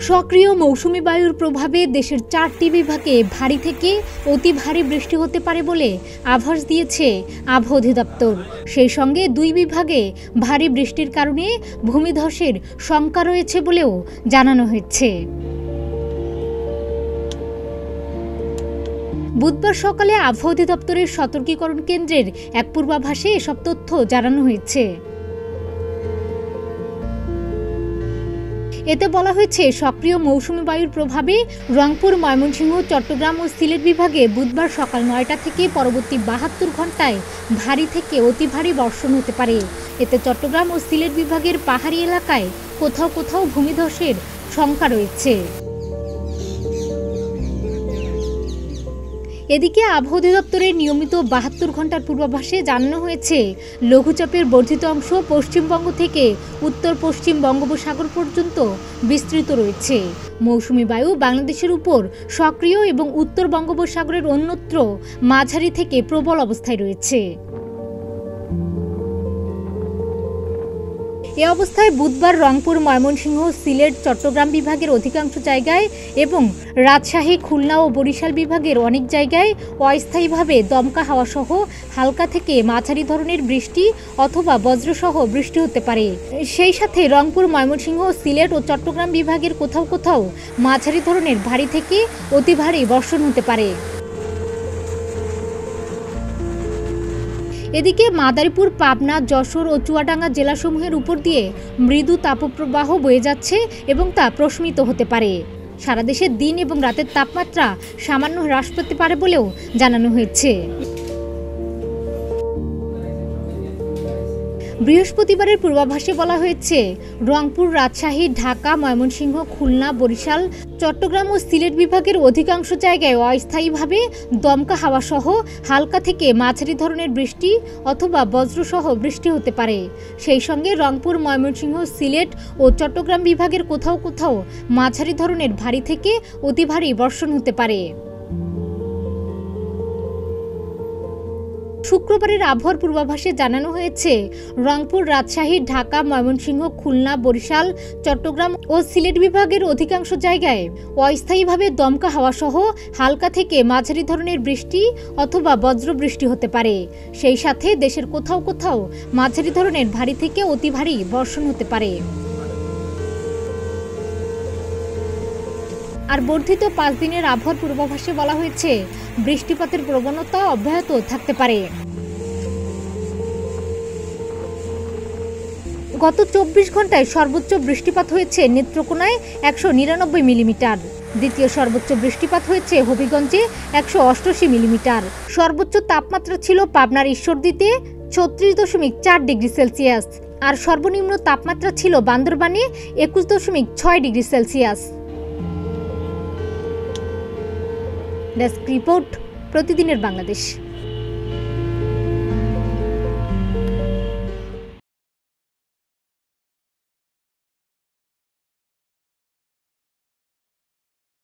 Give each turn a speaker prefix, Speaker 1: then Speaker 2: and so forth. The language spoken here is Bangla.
Speaker 1: সক্রিয় মৌসুমি বায়ুর প্রভাবে দেশের 4টি বিভাগে ভারী থেকে অতি ভারী বৃষ্টি হতে পারে বলে আভাস দিয়েছে আবহাওয়া অধিদপ্তর। সেই সঙ্গে 2 বিভাগে ভারী বৃষ্টির কারণে ভূমিধসের শঙ্কা রয়েছে বলেও জানানো হয়েছে। বুধবার সকালে আবহাওয়া অধিদপ্তরের সতর্কীকরণ কেন্দ্রের এক পূর্বাভাসে এসব তথ্য জানানো হয়েছে। এতে বলা হয়েছে, সক্রিয় মৌসুমি বায়ুর প্রভাবে রংপুর, ময়মনসিংহ, চট্টগ্রাম ও সিলেট বিভাগে বুধবার সকাল 9টা থেকে পরবর্তী 72 ঘন্টায় ভারী থেকে অতি ভারী বর্ষণ হতে পারে। এতে চট্টগ্রাম ও সিলেট বিভাগের পাহাড়ি এলাকায় কোথাও কোথাও ভূমিধসের শঙ্কা রয়েছে। এদিকে আবহাওয়া অধিদপ্তরের নিয়মিত 72 ঘন্টার পূর্বাভাসে জানানো হয়েছে, লঘুচাপের বর্ধিত অংশ পশ্চিমবঙ্গ থেকে উত্তর পশ্চিম বঙ্গোপসাগর পর্যন্ত বিস্তৃত রয়েছে। মৌসুমি বায়ু বাংলাদেশের উপর সক্রিয় এবং উত্তর বঙ্গোপসাগরের অন্যত্র মাঝারি থেকে প্রবল অবস্থায় রয়েছে। এ অবস্থায় বুধবার রংপুর, ময়মনসিংহ, সিলেট, চট্টগ্রাম বিভাগের অধিকাংশ জায়গায় এবং রাজশাহী, খুলনা ও বরিশাল বিভাগের অনেক জায়গায় অস্থায়ীভাবে দমকা হাওয়া সহ হালকা থেকে মাঝারি ধরনের বৃষ্টি অথবা বজ্রসহ বৃষ্টি হতে পারে। সেই সাথে রংপুর, ময়মনসিংহ, সিলেট ও চট্টগ্রাম বিভাগের কোথাও কোথাও মাঝারি ধরনের ভারী থেকে অতি ভারী বর্ষণ হতে পারে। এদিকে মাদারীপুর, পাবনা, যশোর ও চুয়াডাঙ্গা জেলাসমূহের উপর দিয়ে মৃদু তাপপ্রবাহ বয়ে যাচ্ছে এবং তা প্রশমিত হতে পারে। সারা দেশে দিন এবং রাতের তাপমাত্রা সামান্য হ্রাস পেতে পারে বলেও জানানো হয়েছে। বৃহস্পতিবারের পূর্বাভাসে বলা হয়েছে, রংপুর, রাজশাহী, ঢাকা, ময়মনসিংহ, খুলনা, বরিশাল, চট্টগ্রাম ও সিলেট বিভাগের অধিকাংশ জায়গায় অস্থায়ীভাবে দমকা হাওয়া সহ হালকা থেকে মাঝারি ধরনের বৃষ্টি অথবা বজ্রসহ বৃষ্টি হতে পারে। সেই সঙ্গে রংপুর, ময়মনসিংহ, সিলেট ও চট্টগ্রাম বিভাগের কোথাও কোথাও মাঝারি ধরনের ভারী থেকে অতি ভারী বর্ষণ হতে পারে। শুক্রবারের আবহাওয়ার পূর্বাভাসে জানানো হয়েছে, রংপুর, রাজশাহী, ঢাকা, ময়মনসিংহ, খুলনা, বরিশাল, চট্টগ্রাম ও সিলেট বিভাগের অধিকাংশ জায়গায় অস্থায়ীভাবে দমকা হাওয়া সহ হালকা থেকে মাঝারি ধরনের বৃষ্টি অথবা বজ্র বৃষ্টি হতে পারে। সেই সাথে দেশের কোথাও কোথাও মাঝারি ধরনের ভারী থেকে অতি ভারী বর্ষণ হতে পারে। আর বর্ধিত 5 দিনের আবহাওয়ার পূর্বাভাসে বলা হয়েছে, বৃষ্টিপাতের প্রবণতা অব্যাহত থাকতে পারে। গত 24 ঘন্টায় সর্বোচ্চ বৃষ্টিপাত হয়েছে নেত্রকোনায় 199 মিলিমিটার। দ্বিতীয় সর্বোচ্চ বৃষ্টিপাত হয়েছে হবিগঞ্জে 188 মিলিমিটার। সর্বোচ্চ তাপমাত্রা ছিল পাবনার ঈশ্বরদীতে 36.4 ডিগ্রি সেলসিয়াস আর সর্বনিম্ন তাপমাত্রা ছিল বান্দরবানে 21.6 ডিগ্রি সেলসিয়াস। ডেস্ক রিপোর্ট, প্রতিদিনের বাংলাদেশ।